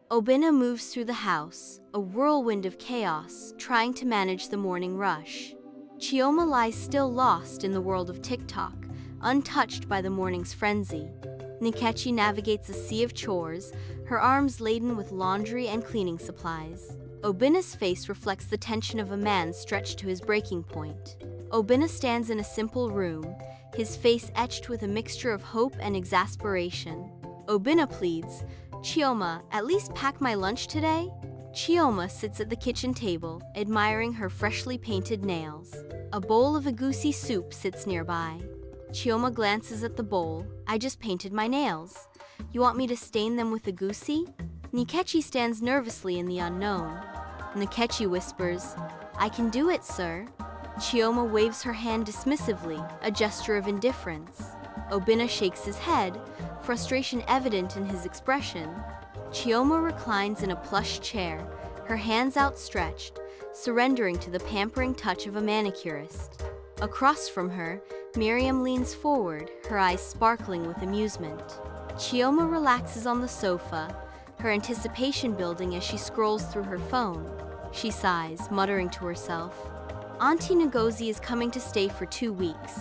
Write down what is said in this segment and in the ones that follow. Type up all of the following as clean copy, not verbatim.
Obina moves through the house, a whirlwind of chaos, trying to manage the morning rush. Chioma lies still lost in the world of TikTok, untouched by the morning's frenzy. Nkechi navigates a sea of chores, her arms laden with laundry and cleaning supplies. Obina's face reflects the tension of a man stretched to his breaking point. Obina stands in a simple room, his face etched with a mixture of hope and exasperation. Obina pleads, "Chioma, at least pack my lunch today?" Chioma sits at the kitchen table, admiring her freshly painted nails. A bowl of egusi soup sits nearby. Chioma glances at the bowl. "I just painted my nails. You want me to stain them with egusi?" Nkechi stands nervously in the unknown. Nkechi whispers, "I can do it, sir." Chioma waves her hand dismissively, a gesture of indifference. Obina shakes his head, frustration evident in his expression. Chioma reclines in a plush chair, her hands outstretched, surrendering to the pampering touch of a manicurist. Across from her, Miriam leans forward, her eyes sparkling with amusement. Chioma relaxes on the sofa, her anticipation building as she scrolls through her phone. She sighs, muttering to herself, "Aunty Ngozi is coming to stay for 2 weeks.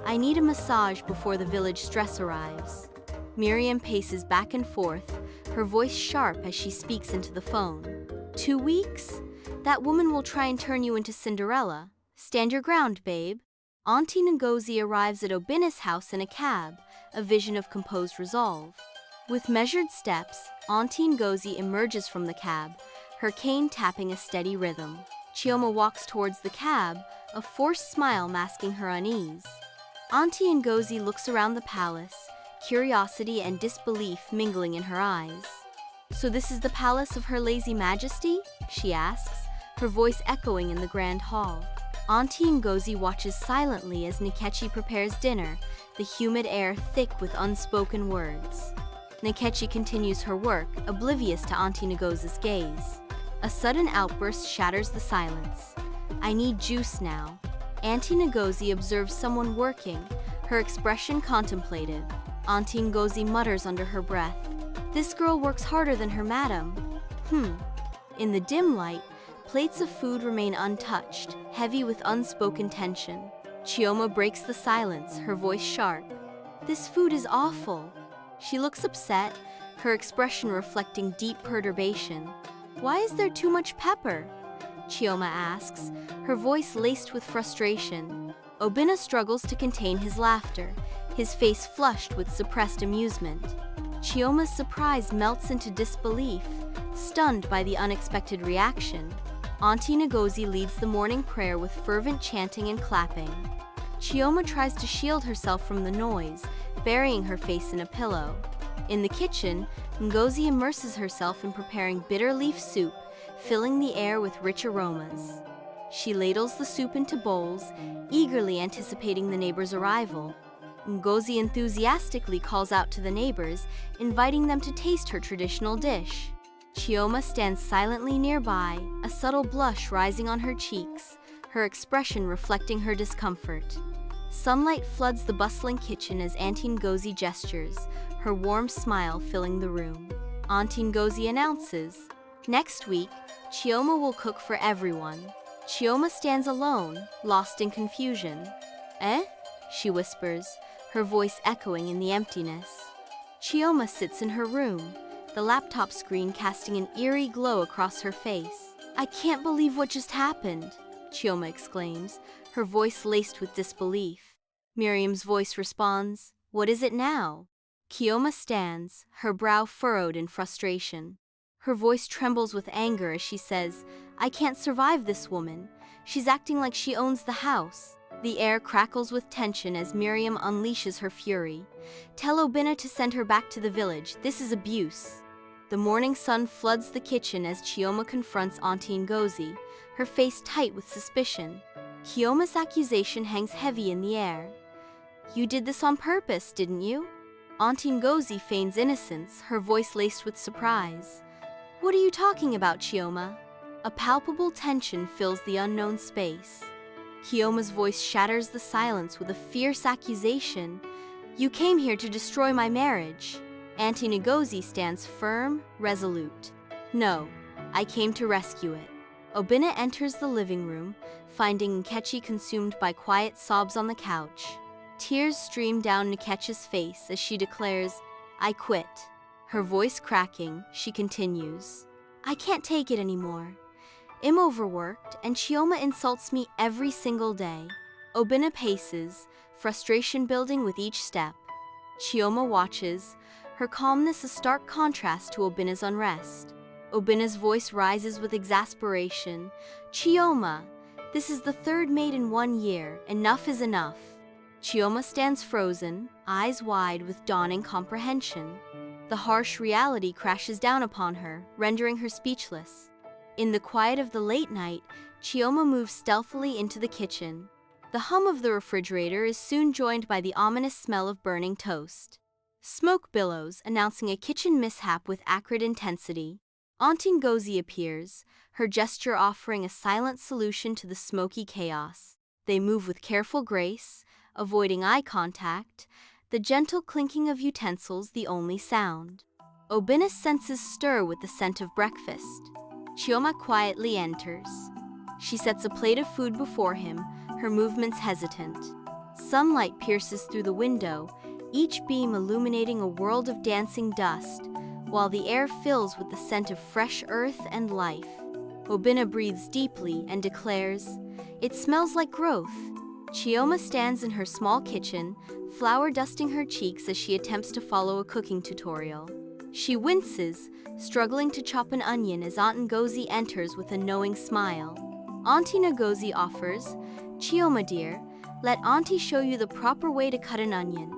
I need a massage before the village stress arrives." Miriam paces back and forth, her voice sharp as she speaks into the phone. 2 weeks? That woman will try and turn you into Cinderella. Stand your ground, babe." Aunty Ngozi arrives at Obina's house in a cab, a vision of composed resolve. With measured steps, Aunty Ngozi emerges from the cab, her cane tapping a steady rhythm. Chioma walks towards the cab, a forced smile masking her unease. Aunty Ngozi looks around the palace, curiosity and disbelief mingling in her eyes. "So this is the palace of Her Lazy Majesty?" she asks, her voice echoing in the grand hall. Aunty Ngozi watches silently as Nkechi prepares dinner, the humid air thick with unspoken words. Nkechi continues her work, oblivious to Aunty Ngozi's gaze. A sudden outburst shatters the silence. "I need juice now." Aunty Ngozi observes someone working, her expression contemplative. Aunty Ngozi mutters under her breath, "This girl works harder than her madam." In the dim light, plates of food remain untouched, heavy with unspoken tension. Chioma breaks the silence, her voice sharp. "This food is awful." She looks upset, her expression reflecting deep perturbation. "Why is there too much pepper?" Chioma asks, her voice laced with frustration. Obina struggles to contain his laughter, his face flushed with suppressed amusement. Chioma's surprise melts into disbelief, stunned by the unexpected reaction. Aunty Ngozi leads the morning prayer with fervent chanting and clapping. Chioma tries to shield herself from the noise, burying her face in a pillow. In the kitchen, Ngozi immerses herself in preparing bitter leaf soup, filling the air with rich aromas. She ladles the soup into bowls, eagerly anticipating the neighbors' arrival. Ngozi enthusiastically calls out to the neighbors, inviting them to taste her traditional dish. Chioma stands silently nearby, a subtle blush rising on her cheeks, her expression reflecting her discomfort. Sunlight floods the bustling kitchen as Aunty Ngozi gestures, her warm smile filling the room. Aunty Ngozi announces, "Next week, Chioma will cook for everyone." Chioma stands alone, lost in confusion. "Eh?" she whispers, her voice echoing in the emptiness. Chioma sits in her room, the laptop screen casting an eerie glow across her face. "I can't believe what just happened," Chioma exclaims, her voice laced with disbelief. Miriam's voice responds, "What is it now?" Chioma stands, her brow furrowed in frustration. Her voice trembles with anger as she says, "I can't survive this woman. She's acting like she owns the house." The air crackles with tension as Miriam unleashes her fury. "Tell Obina to send her back to the village. This is abuse." The morning sun floods the kitchen as Chioma confronts Aunty Ngozi, her face tight with suspicion. Chioma's accusation hangs heavy in the air. "You did this on purpose, didn't you?" Aunty Ngozi feigns innocence, her voice laced with surprise. "What are you talking about, Chioma?" A palpable tension fills the unknown space. Chioma's voice shatters the silence with a fierce accusation. "You came here to destroy my marriage." Aunty Ngozi stands firm, resolute. No, I came to rescue it. Obina enters the living room, finding Nkechi consumed by quiet sobs on the couch. Tears stream down Nkechi's face as she declares, "I quit." Her voice cracking, she continues, "I can't take it anymore. I'm overworked, and Chioma insults me every single day." Obina paces, frustration building with each step. Chioma watches, her calmness a stark contrast to Obina's unrest. Obina's voice rises with exasperation. "Chioma, this is the third maid in 1 year. Enough is enough." Chioma stands frozen, eyes wide with dawning comprehension. The harsh reality crashes down upon her, rendering her speechless. In the quiet of the late night, Chioma moves stealthily into the kitchen. The hum of the refrigerator is soon joined by the ominous smell of burning toast. Smoke billows, announcing a kitchen mishap with acrid intensity. Aunty Ngozi appears, her gesture offering a silent solution to the smoky chaos. They move with careful grace, avoiding eye contact, the gentle clinking of utensils the only sound. Obina's senses stir with the scent of breakfast. Chioma quietly enters. She sets a plate of food before him, her movements hesitant. Sunlight pierces through the window, each beam illuminating a world of dancing dust, while the air fills with the scent of fresh earth and life. Obina breathes deeply and declares, "It smells like growth." Chioma stands in her small kitchen, flour dusting her cheeks as she attempts to follow a cooking tutorial. She winces, struggling to chop an onion as Aunty Ngozi enters with a knowing smile. Aunty Ngozi offers, "Chioma dear, let Auntie show you the proper way to cut an onion.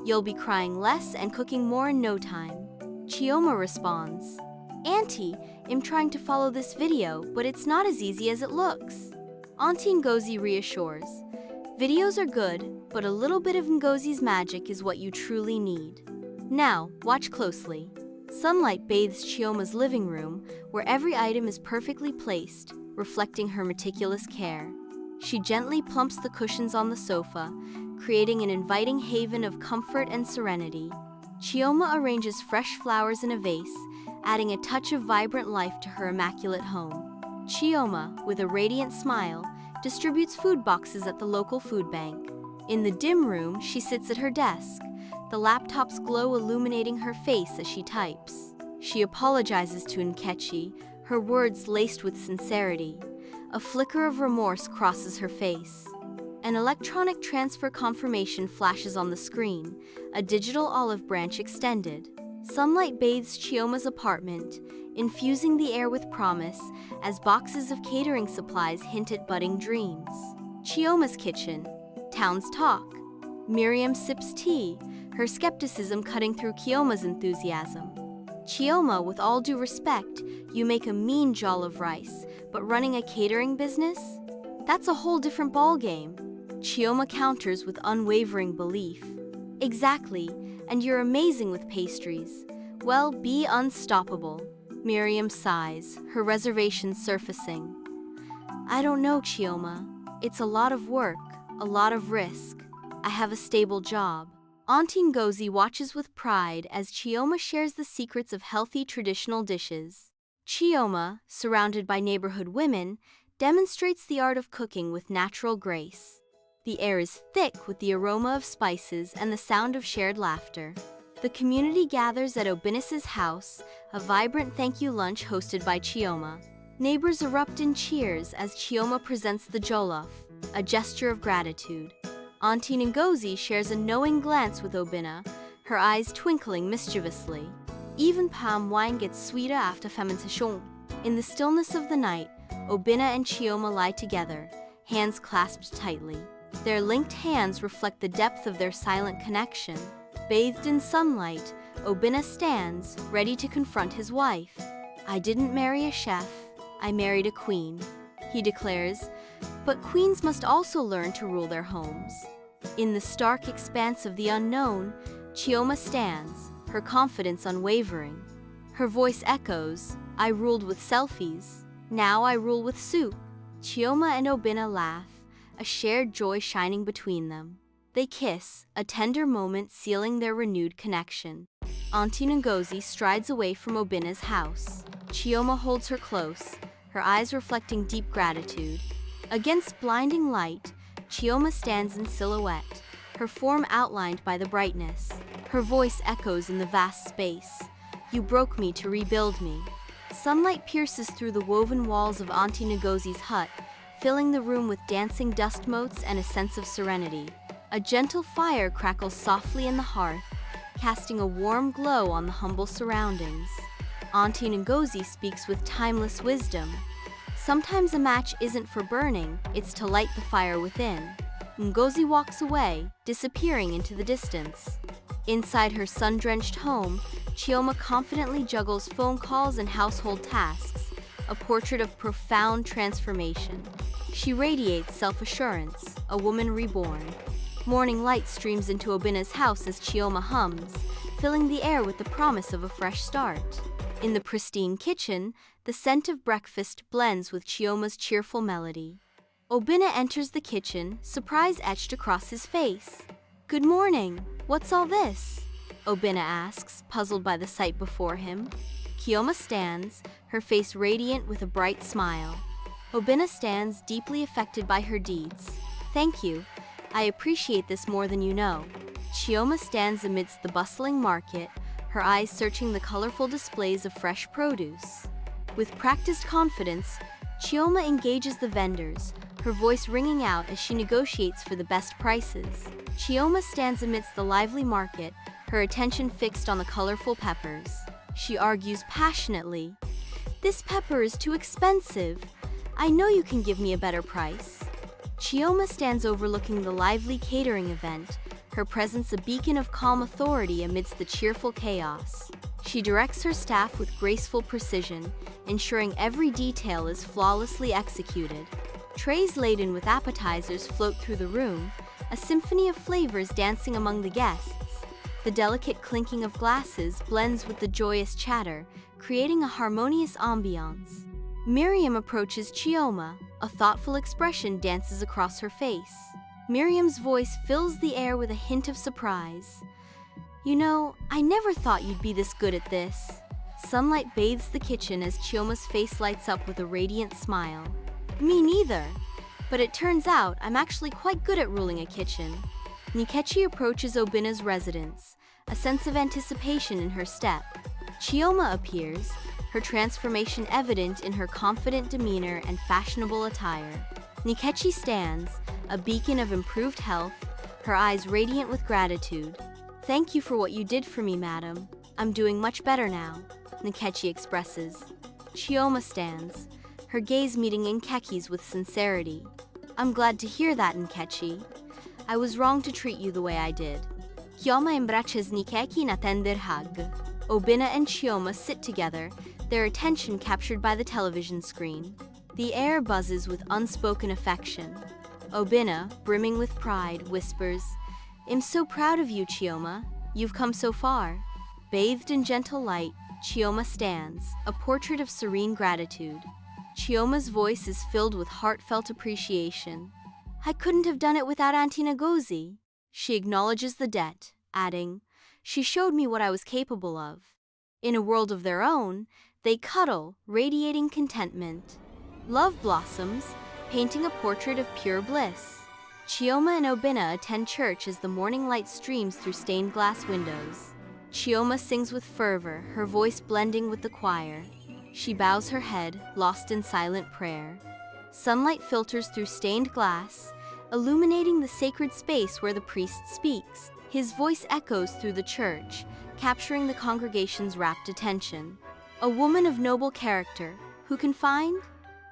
You'll be crying less and cooking more in no time." Chioma responds, "Auntie, I'm trying to follow this video, but it's not as easy as it looks." Aunty Ngozi reassures, "Videos are good, but a little bit of Ngozi's magic is what you truly need." Now, watch closely. Sunlight bathes Chioma's living room, where every item is perfectly placed, reflecting her meticulous care. She gently plumps the cushions on the sofa, creating an inviting haven of comfort and serenity. Chioma arranges fresh flowers in a vase, adding a touch of vibrant life to her immaculate home. Chioma, with a radiant smile, distributes food boxes at the local food bank. In the dim room, she sits at her desk, the laptop's glow illuminating her face as she types. She apologizes to Nkechi, her words laced with sincerity. A flicker of remorse crosses her face. An electronic transfer confirmation flashes on the screen, a digital olive branch extended. Sunlight bathes Chioma's apartment, infusing the air with promise as boxes of catering supplies hint at budding dreams. Chioma's kitchen. Town's talk. Miriam sips tea, her skepticism cutting through Chioma's enthusiasm. "Chioma, with all due respect, you make a mean joll of rice, but running a catering business? That's a whole different ballgame." Chioma counters with unwavering belief. "Exactly, and you're amazing with pastries. Well, be unstoppable." Miriam sighs, her reservations surfacing. "I don't know, Chioma. It's a lot of work, a lot of risk. I have a stable job." Aunty Ngozi watches with pride as Chioma shares the secrets of healthy traditional dishes. Chioma, surrounded by neighborhood women, demonstrates the art of cooking with natural grace. The air is thick with the aroma of spices and the sound of shared laughter. The community gathers at Obina's house, a vibrant thank you lunch hosted by Chioma. Neighbors erupt in cheers as Chioma presents the jollof, a gesture of gratitude. Aunty Ngozi shares a knowing glance with Obina, her eyes twinkling mischievously. Even palm wine gets sweeter after fermentation. In the stillness of the night, Obina and Chioma lie together, hands clasped tightly. Their linked hands reflect the depth of their silent connection. Bathed in sunlight, Obina stands, ready to confront his wife. "I didn't marry a chef, I married a queen," he declares, "but queens must also learn to rule their homes." In the stark expanse of the unknown, Chioma stands, her confidence unwavering. Her voice echoes, "I ruled with selfies, now I rule with soup." Chioma and Obina laugh, a shared joy shining between them. They kiss, a tender moment sealing their renewed connection. Aunty Ngozi strides away from Obina's house. Chioma holds her close, her eyes reflecting deep gratitude. Against blinding light, Chioma stands in silhouette, her form outlined by the brightness. Her voice echoes in the vast space. You broke me to rebuild me. Sunlight pierces through the woven walls of Aunty Ngozi's hut, filling the room with dancing dust motes and a sense of serenity. A gentle fire crackles softly in the hearth, casting a warm glow on the humble surroundings. Aunty Ngozi speaks with timeless wisdom. Sometimes a match isn't for burning, it's to light the fire within. Ngozi walks away, disappearing into the distance. Inside her sun-drenched home, Chioma confidently juggles phone calls and household tasks, a portrait of profound transformation. She radiates self-assurance, a woman reborn. Morning light streams into Obina's house as Chioma hums, filling the air with the promise of a fresh start. In the pristine kitchen, the scent of breakfast blends with Chioma's cheerful melody. Obina enters the kitchen, surprise etched across his face. "Good morning. What's all this?" Obina asks, puzzled by the sight before him. Chioma stands, her face radiant with a bright smile. Obina stands, deeply affected by her deeds. "Thank you. I appreciate this more than you know." Chioma stands amidst the bustling market, her eyes searching the colorful displays of fresh produce. With practiced confidence, Chioma engages the vendors, her voice ringing out as she negotiates for the best prices. Chioma stands amidst the lively market, her attention fixed on the colorful peppers. She argues passionately, "This pepper is too expensive. I know you can give me a better price." Chioma stands overlooking the lively catering event, her presence a beacon of calm authority amidst the cheerful chaos. She directs her staff with graceful precision, ensuring every detail is flawlessly executed. Trays laden with appetizers float through the room, a symphony of flavors dancing among the guests. The delicate clinking of glasses blends with the joyous chatter, creating a harmonious ambiance. Miriam approaches Chioma, a thoughtful expression dances across her face. Miriam's voice fills the air with a hint of surprise. "You know, I never thought you'd be this good at this." Sunlight bathes the kitchen as Chioma's face lights up with a radiant smile. "Me neither. But it turns out I'm actually quite good at ruling a kitchen." Nkechi approaches Obina's residence, a sense of anticipation in her step. Chioma appears, her transformation evident in her confident demeanor and fashionable attire. Nkechi stands, a beacon of improved health, her eyes radiant with gratitude. "Thank you for what you did for me, madam. I'm doing much better now," Nkechi expresses. Chioma stands, her gaze meeting Nkechi's with sincerity. "I'm glad to hear that, Nkechi. I was wrong to treat you the way I did." Chioma embraces Nkechi na tender hug. Obina and Chioma sit together, their attention captured by the television screen. The air buzzes with unspoken affection. Obina, brimming with pride, whispers, "I'm so proud of you, Chioma. You've come so far." Bathed in gentle light, Chioma stands, a portrait of serene gratitude. Chioma's voice is filled with heartfelt appreciation. "I couldn't have done it without Aunty Ngozi." She acknowledges the debt, adding, "She showed me what I was capable of." In a world of their own, they cuddle, radiating contentment. Love blossoms, painting a portrait of pure bliss. Chioma and Obina attend church as the morning light streams through stained glass windows. Chioma sings with fervor, her voice blending with the choir. She bows her head, lost in silent prayer. Sunlight filters through stained glass, illuminating the sacred space where the priest speaks. His voice echoes through the church, capturing the congregation's rapt attention. A woman of noble character, who can find?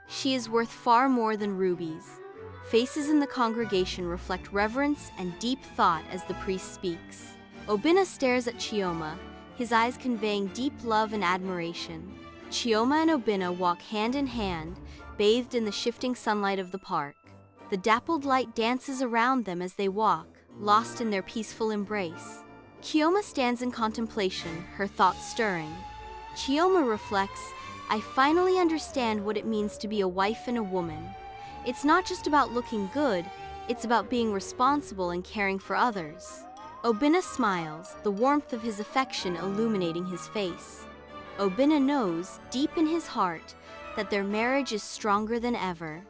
She is worth far more than rubies. Faces in the congregation reflect reverence and deep thought as the priest speaks. Obina stares at Chioma, his eyes conveying deep love and admiration. Chioma and Obina walk hand in hand, bathed in the shifting sunlight of the park. The dappled light dances around them as they walk, lost in their peaceful embrace. Chioma stands in contemplation, her thoughts stirring. Chioma reflects, "I finally understand what it means to be a wife and a woman. It's not just about looking good, it's about being responsible and caring for others." Obina smiles, the warmth of his affection illuminating his face. Obinna knows, deep in his heart, that their marriage is stronger than ever.